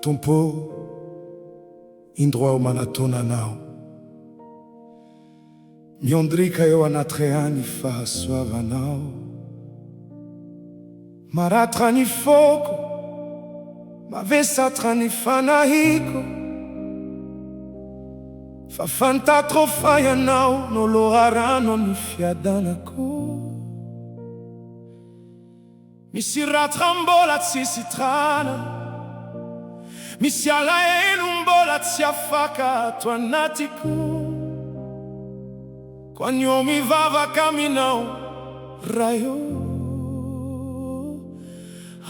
Tompo indroa manatonanao miondrika eo anaty rehany fahasoavanao. Maratra ny foko, mavesatra ny fanahiko, fa fantatro fa ianao no loharano ny fiadanako. Misy ratra mbola tsy sitrana, misy alahelo mbola tsy afaka ato anatiko. Kwa nyo mivavaka aminao raio,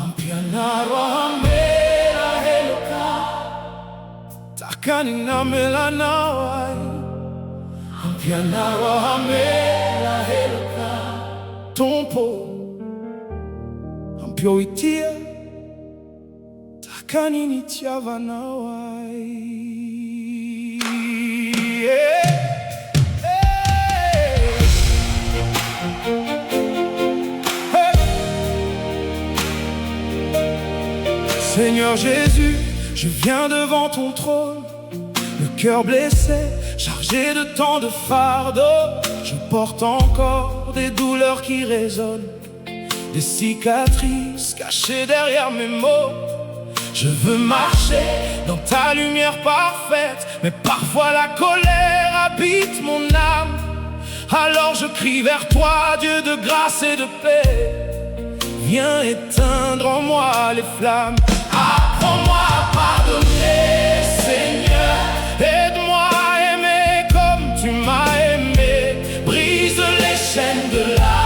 ampianaro ahambela heloka, takany namelanao ay. Ampianaro ahambela heloka, tompo ampio itia, takany nitiavanao ay. Seigneur Jésus, je viens devant ton trône, le cœur blessé, chargé de tant de fardeaux. Je porte encore des douleurs qui résonnent, des cicatrices cachées derrière mes mots. Je veux marcher dans ta lumière parfaite, mais parfois la colère habite mon âme. Alors je crie vers toi, Dieu de grâce et de paix. Viens éteindre en moi les flammes. Apprends-moi à pardonner, Seigneur. Aide-moi à aimer comme tu m'as aimé. Brise les chaînes de la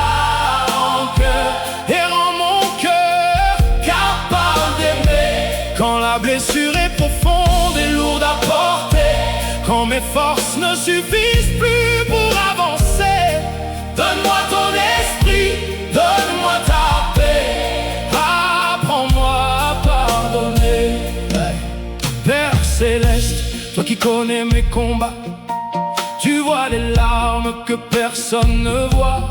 rancœur et rends mon cœur capable d'aimer. Quand la blessure est profonde et lourde à porter, quand mes forces ne suffisent plus pour avancer, donne-moi ton esprit, donne-moi ta paix. Céleste, toi qui connais mes combats, tu vois les larmes que personne ne voit.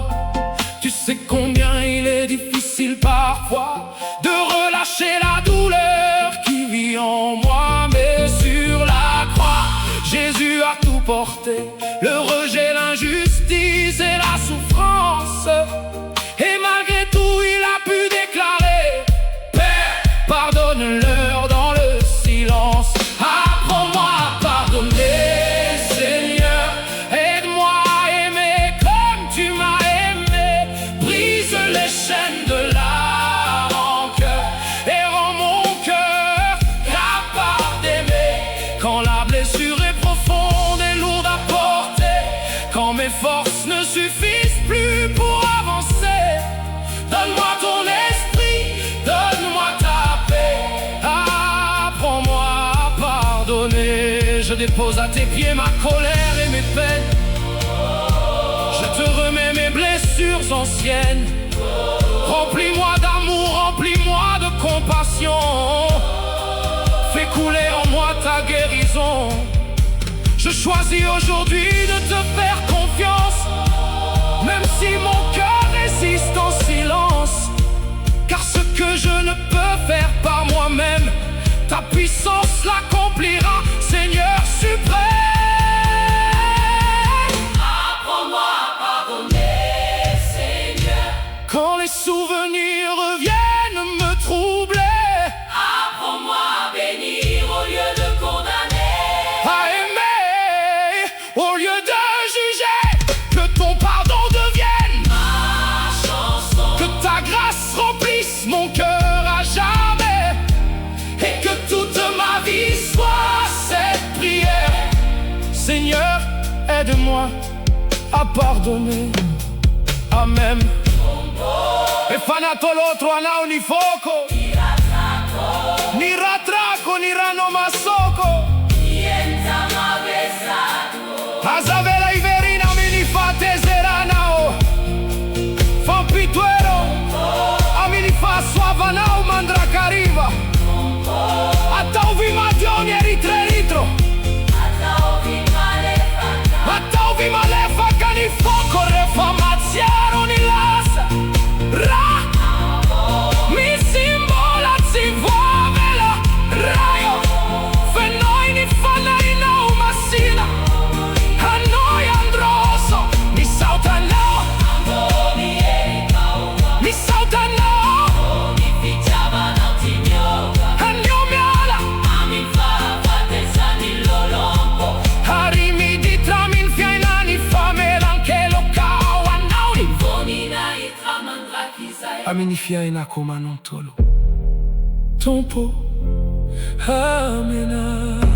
Tu sais combien il est difficile parfois de relâcher la douleur qui vit en moi. Mais sur la croix, Jésus a tout porté, le rejet, l'injustice et la souffrance. Et malgré tout, il a pu déclarer: Père, pardonne-leur dans le silence. Apprends-moi à pardonner, Seigneur. Aide-moi à aimer comme tu m'as aimé. Brise les chaînes de la rancœur et rends mon cœur capable d'aimer. Quand la blessure est profonde et lourde à porter, quand mes forces ne suffisent plus pour avancer, donne-moi ton esprit, donne-moi ta paix. Apprends-moi à pardonner. Je dépose à tes pieds ma colère et mes peines. Je te remets mes blessures anciennes. Remplis-moi d'amour, remplis-moi de compassion. Fais couler en moi ta guérison. Je choisis aujourd'hui de te faire confiance, même si mon cœur résiste en silence. Car ce que je ne peux faire par moi-même, ta puissance l'accomplira, Seigneur suprême. Apprends-moi à pardonner, Seigneur. Quand les souvenirs reviennent me troubler, apprends-moi à bénir au lieu de condamner, à aimer au lieu de juger. Que ton pardon devienne ma chanson, que ta grâce remplisse mon cœur à jamais, et que toute ma vie soit cette prière. Seigneur, aide-moi à pardonner. Amen. E fanato l'altro anao ni foco, ni ratraco, ni rano masoko, Azavela iverina mini fate zeranao, Fampituero, amini fa suavanao mandracariva, Attauvi mationi eritre ritro, Attauvi malefaca ni foco refamaziaro ni lasa, Ra, mi simbola si vuovela, amenifia inakoma non tolo Tompo Amena.